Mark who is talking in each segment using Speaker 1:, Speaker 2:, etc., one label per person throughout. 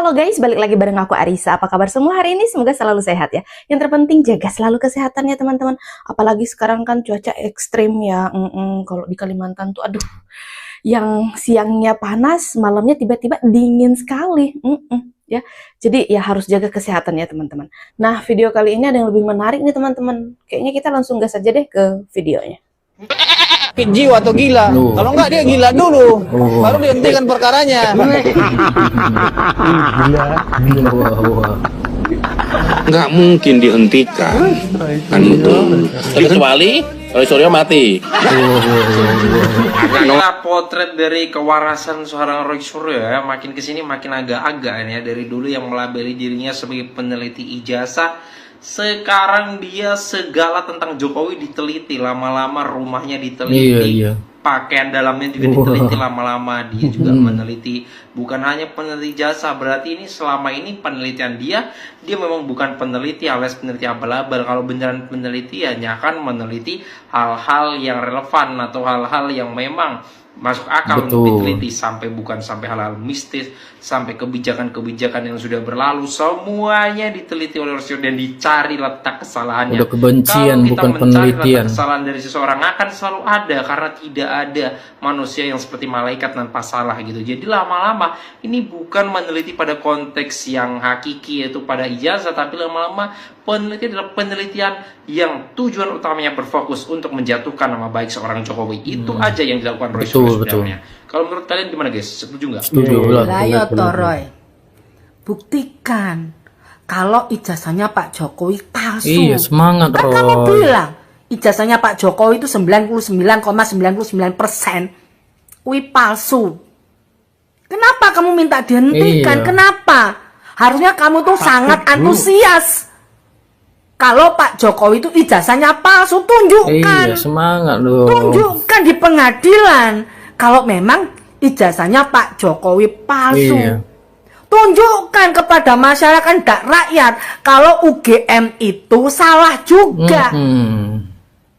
Speaker 1: Halo guys, balik lagi bareng aku Arisa. Apa kabar semua hari ini? Semoga selalu sehat ya. Yang terpenting jaga selalu kesehatannya teman-teman. Apalagi sekarang kan cuaca ekstrim ya. Kalau di Kalimantan tuh aduh, yang siangnya panas, malamnya tiba-tiba dingin sekali. Ya, jadi ya harus jaga kesehatan ya teman-teman. Nah, video kali ini ada yang lebih menarik nih teman-teman. Kayaknya kita langsung gas aja deh ke videonya.
Speaker 2: Jiwa atau gila? Kalau enggak dia gila dulu, baru dihentikan perkaranya.
Speaker 3: Nggak mungkin dihentikan, kan itu. Kecuali Roy Suryo mati.
Speaker 4: Inilah potret dari kewarasan seorang Roy Suryo ya. Makin kesini makin agak-agak ya. Dari dulu yang melabeli dirinya sebagai peneliti ijazah, sekarang dia segala tentang Jokowi diteliti, lama-lama rumahnya diteliti, pakaian dalamnya juga diteliti, lama-lama dia juga meneliti. Bukan hanya peneliti jasa, berarti ini selama ini penelitian dia memang bukan peneliti alias peneliti abal-abal. Kalau beneran peneliti ya akan meneliti hal-hal yang relevan atau hal-hal yang memang masuk akal untuk diteliti, bukan sampai hal-hal mistis, sampai kebijakan-kebijakan yang sudah berlalu, semuanya diteliti oleh Roy dan dicari letak kesalahannya.
Speaker 2: Udah kebencian, bukan penelitian.
Speaker 4: Letak kesalahan dari seseorang akan selalu ada, karena tidak ada manusia yang seperti malaikat tanpa salah gitu. Jadi lama-lama ini bukan meneliti pada konteks yang hakiki yaitu pada ijazah, tapi lama-lama penelitian adalah penelitian yang tujuan utamanya berfokus untuk menjatuhkan nama baik seorang Jokowi. Itu aja yang dilakukan Roy sebenarnya. Kalau menurut kalian gimana guys? Setuju nggak?
Speaker 2: Setuju.
Speaker 5: Ayo Roy, buktikan kalau ijazahnya Pak Jokowi palsu.
Speaker 2: Iya, semangat
Speaker 5: kan
Speaker 2: Roy.
Speaker 5: Kamu bilang ijazahnya Pak Jokowi itu 99,99% wih palsu. Kenapa kamu minta dihentikan?
Speaker 2: Iya.
Speaker 5: Kenapa? Harusnya kamu tuh sangat antusias. Kalau Pak Jokowi itu ijazahnya palsu, tunjukkan.
Speaker 2: Iya, semangat loh.
Speaker 5: Tunjukkan di pengadilan kalau memang ijazahnya Pak Jokowi palsu.
Speaker 2: Iya.
Speaker 5: Tunjukkan kepada masyarakat dan rakyat kalau UGM itu salah juga.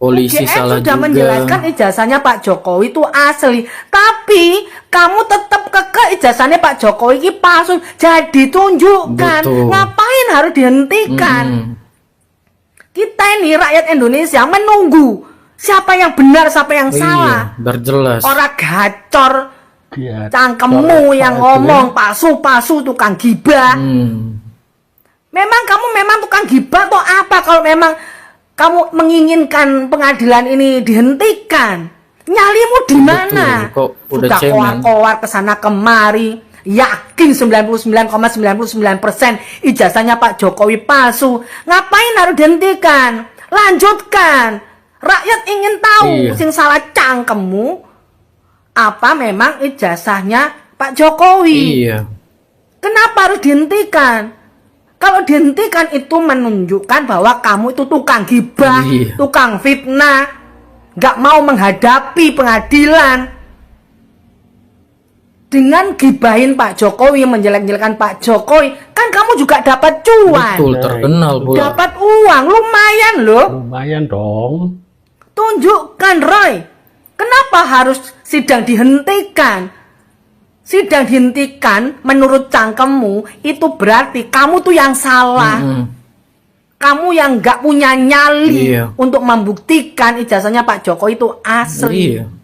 Speaker 2: Polisi
Speaker 5: UGM
Speaker 2: salah
Speaker 5: sudah
Speaker 2: juga.
Speaker 5: menjelaskan ijazahnya Pak Jokowi itu asli, tapi kamu tetap kekeh ijazahnya Pak Jokowi ini palsu. Jadi tunjukkan.
Speaker 2: Betul.
Speaker 5: Ngapain harus dihentikan? Kita ini rakyat Indonesia menunggu siapa yang benar, siapa yang salah.
Speaker 2: Biar jelas.
Speaker 5: Orang gacor, cangkemmu yang ngomong palsu-palsu, tukang gibah. Memang kamu tukang gibah atau apa? Kalau memang kamu menginginkan pengadilan ini dihentikan, nyalimu di mana? Sudah koar-koar kesana kemari. Yakin 99,99% ijazahnya Pak Jokowi palsu. Ngapain harus dihentikan? Lanjutkan. Rakyat ingin tahu sing salah cangkemmu apa memang ijazahnya Pak Jokowi.
Speaker 2: Iya.
Speaker 5: Kenapa harus dihentikan? Kalau dihentikan itu menunjukkan bahwa kamu itu tukang gibah, tukang fitnah, nggak mau menghadapi pengadilan. Dengan gibahin Pak Jokowi, menjelek-jelekan Pak Jokowi, kan kamu juga dapat cuan.
Speaker 2: Betul, terkenal pula.
Speaker 5: Dapat uang, lumayan loh.
Speaker 6: Lumayan dong.
Speaker 5: Tunjukkan Roy, kenapa harus sidang dihentikan? Sidang dihentikan menurut cangkemmu, itu berarti kamu tuh yang salah. Kamu yang nggak punya nyali untuk membuktikan ijazahnya Pak Jokowi itu asli.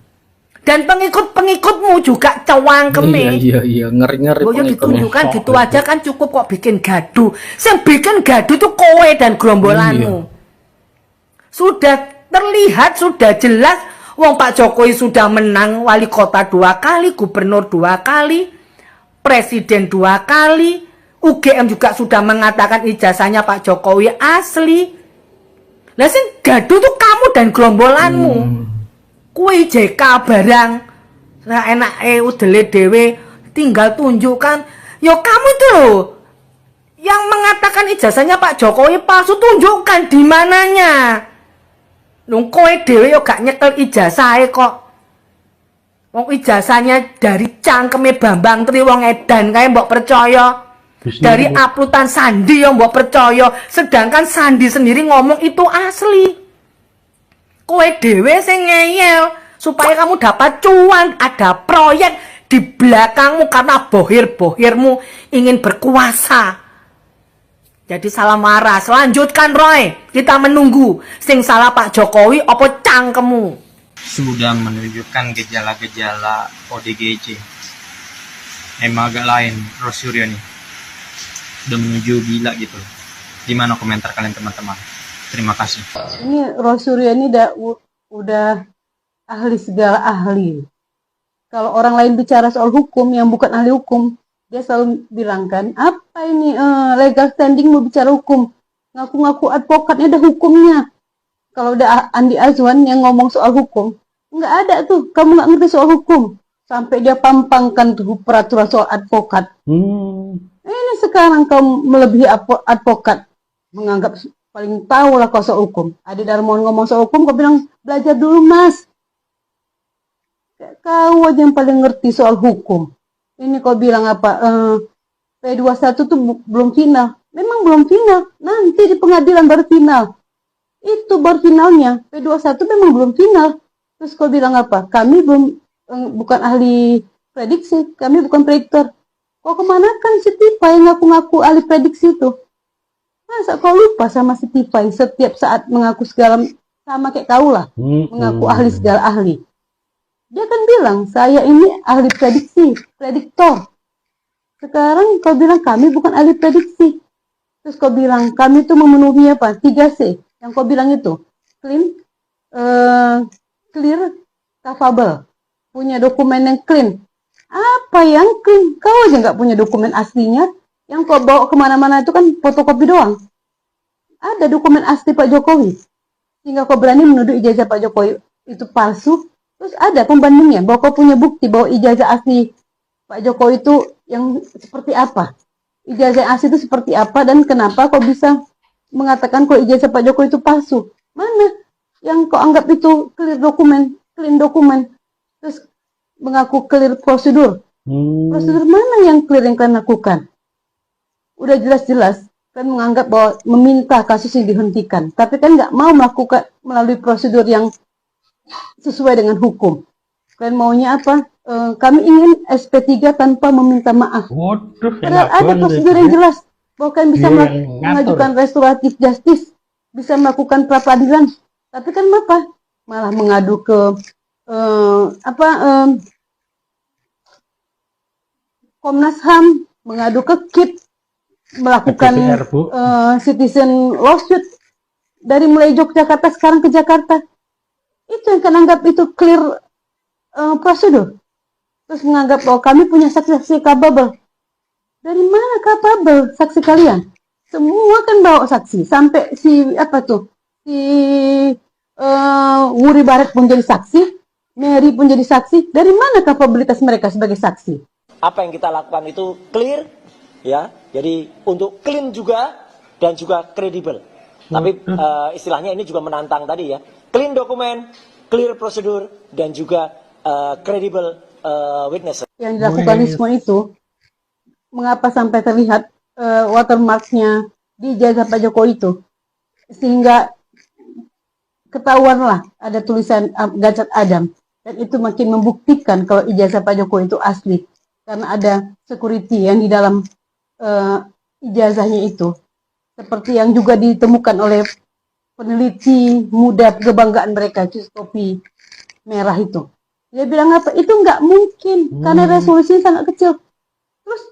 Speaker 5: Dan pengikut-pengikutmu juga cewangkeme.
Speaker 2: Iya, ngeri-ngeri.
Speaker 5: Boyo ditunjukkan gitu aja kan cukup kok bikin gaduh. Yang bikin gaduh tuh kowe dan gerombolanmu. Sudah terlihat, sudah jelas. Wong Pak Jokowi sudah menang wali kota 2 kali, gubernur 2 kali, presiden 2 kali. UGM juga sudah mengatakan ijazahnya Pak Jokowi asli. Lah sing gaduh tuh kamu dan gerombolanmu. Kui JK barang nah enak udele dewe tinggal tunjukkan. Yo kamu itu loh yang mengatakan ijazahnya Pak Jokowi palsu, tunjukkan di mananya. Nung kowe dewe yo gak nyekel ijazahnya kok. Wong ijazahnya dari cangkeme Bambang Tri wong edan kae mbok percaya. Dari uploadan Sandi yang mbok percaya, sedangkan Sandi sendiri ngomong itu asli. Kowe dewe sing ngeyel supaya kamu dapat cuan, ada proyek di belakangmu karena bohir-bohirmu ingin berkuasa. Jadi salah marah. Selanjutkan Roy, kita menunggu. Sing salah Pak Jokowi apa cangkemu?
Speaker 6: Sudah menunjukkan gejala-gejala ODGJ. Emang agak lain Rosuryo nih. Sudah menuju gila gitu. Gimana komentar kalian teman-teman? Terima kasih.
Speaker 7: Ini Rosuryo ini udah ahli segala ahli. Kalau orang lain bicara soal hukum yang bukan ahli hukum, dia selalu bilang kan, apa ini legal standing mau bicara hukum? Ngaku-ngaku advokatnya ada hukumnya. Kalau udah Andi Azwan yang ngomong soal hukum, nggak ada tuh, kamu nggak ngerti soal hukum. Sampai dia pampangkan tuh peraturan soal advokat. Ini sekarang kamu melebihi advokat, menganggap paling tahu lah kau soal hukum. Adi Darmawan ngomong soal hukum, kau bilang belajar dulu mas. Kau aja yang paling ngerti soal hukum. Ini kau bilang apa? P21 tuh belum final. Memang belum final. Nanti di pengadilan baru final. Itu baru finalnya. P21 memang belum final. Terus kau bilang apa? Kami belum bukan ahli prediksi. Kami bukan prediktor. Kau kemanakan si Tifa yang ngaku-ngaku ahli prediksi itu? Masa kau lupa sama si Tifa yang setiap saat mengaku segala sama kayak kau lah. Mengaku ahli segala ahli. Dia kan bilang, saya ini ahli prediksi, prediktor. Sekarang kau bilang kami bukan ahli prediksi. Terus kau bilang kami itu memenuhi apa? 3C. Yang kau bilang itu, clean, clear, capable. Punya dokumen yang clean. Apa yang clean? Kau aja nggak punya dokumen aslinya. Yang kau bawa kemana-mana itu kan fotokopi doang. Ada dokumen asli Pak Jokowi. Sehingga kau berani menuduh ijazah Pak Jokowi itu palsu. Terus ada pembandingnya, bahwa kau punya bukti bahwa ijazah asli Pak Jokowi itu yang seperti apa. Ijazah asli itu seperti apa dan kenapa kau bisa mengatakan kalau ijazah Pak Jokowi itu palsu. Mana yang kau anggap itu clear dokumen, clean dokumen. Terus mengaku clear prosedur. Prosedur mana yang clear yang kalian lakukan? Udah jelas-jelas kalian menganggap bahwa meminta kasus ini dihentikan. Tapi kan nggak mau melakukan melalui prosedur yang sesuai dengan hukum. Kalian maunya apa? Kami ingin SP3 tanpa meminta maaf. Padahal ada prosedur yang jelas bahwa kalian bisa mengajukan restoratif justice, bisa melakukan pra peradilan. Tapi kan apa? Malah mengadu ke Komnas HAM, mengadu ke KIP, melakukan citizen lawsuit dari mulai Yogyakarta sekarang ke Jakarta. Itu yang kan anggap itu clear prosedur. Terus menganggap bahwa kami punya saksi-saksi capable. Dari mana capable saksi kalian? Semua kan bawa saksi. Sampai si Wuri Barat pun jadi saksi, Mary pun jadi saksi. Dari mana kapabilitas mereka sebagai saksi?
Speaker 8: Apa yang kita lakukan itu clear, ya. Jadi untuk clean juga dan juga kredibel. Tapi istilahnya ini juga menantang tadi ya. Clean dokumen, clear prosedur, dan juga credible witness.
Speaker 7: Yang dilakukan Rismon itu, mengapa sampai terlihat watermarknya di ijazah Pak Jokowi itu, sehingga ketahuanlah ada tulisan Gacat Adam, dan itu makin membuktikan kalau ijazah Pak Jokowi itu asli, karena ada security yang di dalam ijazahnya itu, seperti yang juga ditemukan oleh peneliti muda kebanggaan mereka, topi merah itu. Dia bilang apa? Itu nggak mungkin, karena resolusinya sangat kecil. Terus,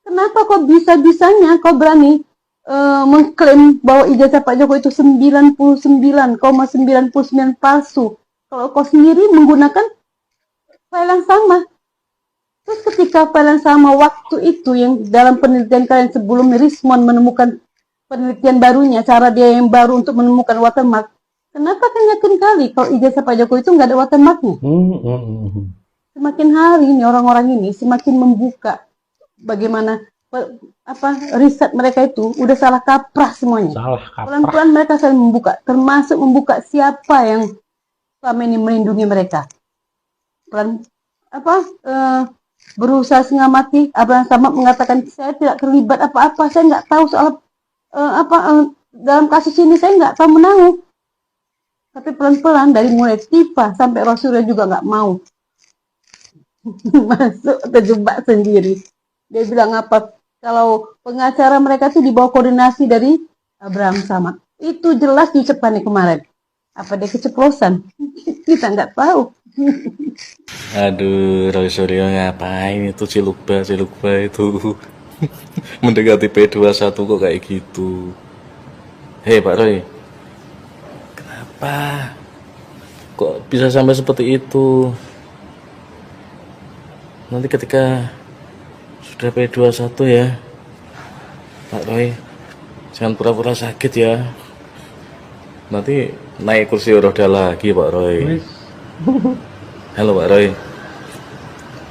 Speaker 7: kenapa kok bisa-bisanya kau berani mengklaim bahwa ijazah Pak Jokowi itu 99,99 palsu, kalau kau sendiri menggunakan file yang sama. Terus ketika file yang sama waktu itu, yang dalam penelitian kalian sebelum Rismon menemukan penelitian barunya, cara dia yang baru untuk menemukan watermark, kenapa kan yakin kali kalau ijazah Pak Jokowi itu nggak ada watermarknya? Semakin hari ini orang-orang ini semakin membuka bagaimana riset mereka itu udah salah kaprah semuanya. Pelan-pelan mereka saling membuka, termasuk membuka siapa yang selama ini melindungi mereka. Berusaha setengah mati. Abraham Samad mengatakan saya tidak terlibat apa-apa, saya nggak tahu soal dalam kasus ini, saya nggak tahu menanggung. Tapi pelan-pelan dari mulai Tifa sampai Rosuryo juga nggak mau. masuk terjebak sendiri. Dia bilang apa? Kalau pengacara mereka tuh di bawah koordinasi dari Abraham Samad. Itu jelas di ucapannya kemarin. Apa dia keceplosan? Kita nggak tahu.
Speaker 9: Aduh, Roy Suryo ngapain itu cilukba itu mendekati P21 kok kayak gitu. Hei Pak Roy, kenapa kok bisa sampai seperti itu? Nanti ketika sudah P21 ya Pak Roy, jangan pura-pura sakit ya. Nanti naik kursi roda lagi Pak Roy. Halo Pak Roy,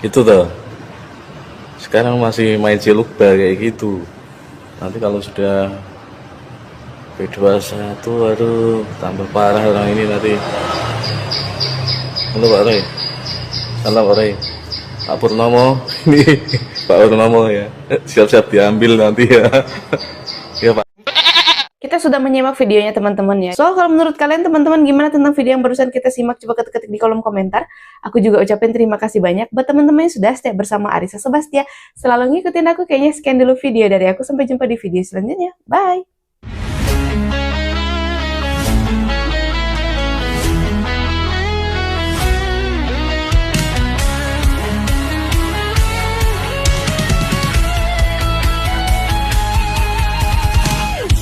Speaker 9: itu tuh sekarang masih main cilukba kayak gitu. Nanti kalau sudah P21, aduh tambah parah orang ini nanti. Halo Pak Roy, halo Pak Roy, Pak Purnomo, ini Pak Purnomo ya, siap-siap diambil nanti ya. Ya Pak.
Speaker 1: Kita sudah menyimak videonya teman-teman ya. So, kalau menurut kalian teman-teman gimana tentang video yang barusan kita simak? Coba ketik-ketik di kolom komentar. Aku juga ucapin terima kasih banyak buat teman-teman yang sudah stay bersama Arissa Sebastia. Selalu ngikutin aku, kayaknya sekian dulu video dari aku. Sampai jumpa di video selanjutnya. Bye!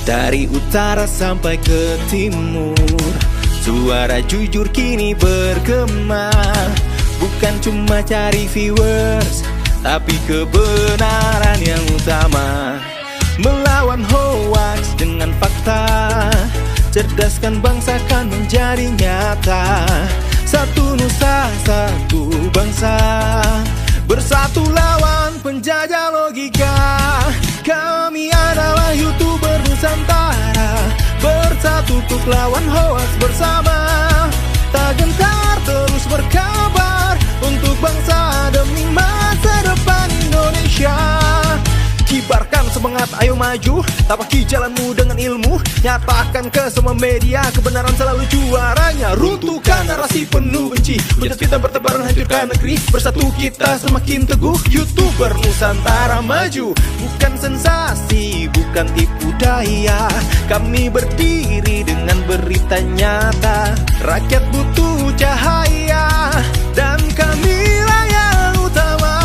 Speaker 10: Dari utara sampai ke timur, suara jujur kini bergema. Bukan cuma cari viewers, tapi kebenaran yang utama. Melawan hoax dengan fakta, cerdaskan bangsa kan menjadi nyata. Satu nusa, satu bangsa, bersatu lawan penjajah logika. Kami adalah YouTuber Nusantara, bersatu untuk lawan hoax bersama. Tak gentar terus berkabar untuk bangsa demi masa depan Indonesia. Kibarkan semangat, ayo maju, tapaki jalanmu dengan ilmu. Nyatakan ke semua media, kebenaran selalu juaranya. Runtuhkan narasi penuh benci, hujat fitnah bertebaran, hancurkan negeri. Bersatu kita semakin teguh, YouTuber Nusantara maju. Bukan sensasi, bukan tipu daya, kami berdiri dengan berita nyata. Rakyat butuh cahaya, dan kamilah yang utama.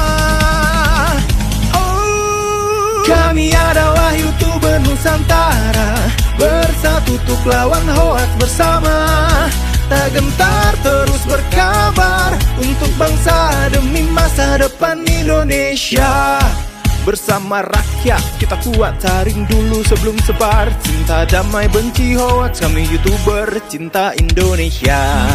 Speaker 10: Kami adalah YouTuber Nusantara, bersatu untuk lawan hoax bersama. Tak gentar terus berkabar untuk bangsa demi masa depan Indonesia. Bersama rakyat kita kuat, saring dulu sebelum sebar. Cinta damai benci hoax, kami YouTuber cinta Indonesia.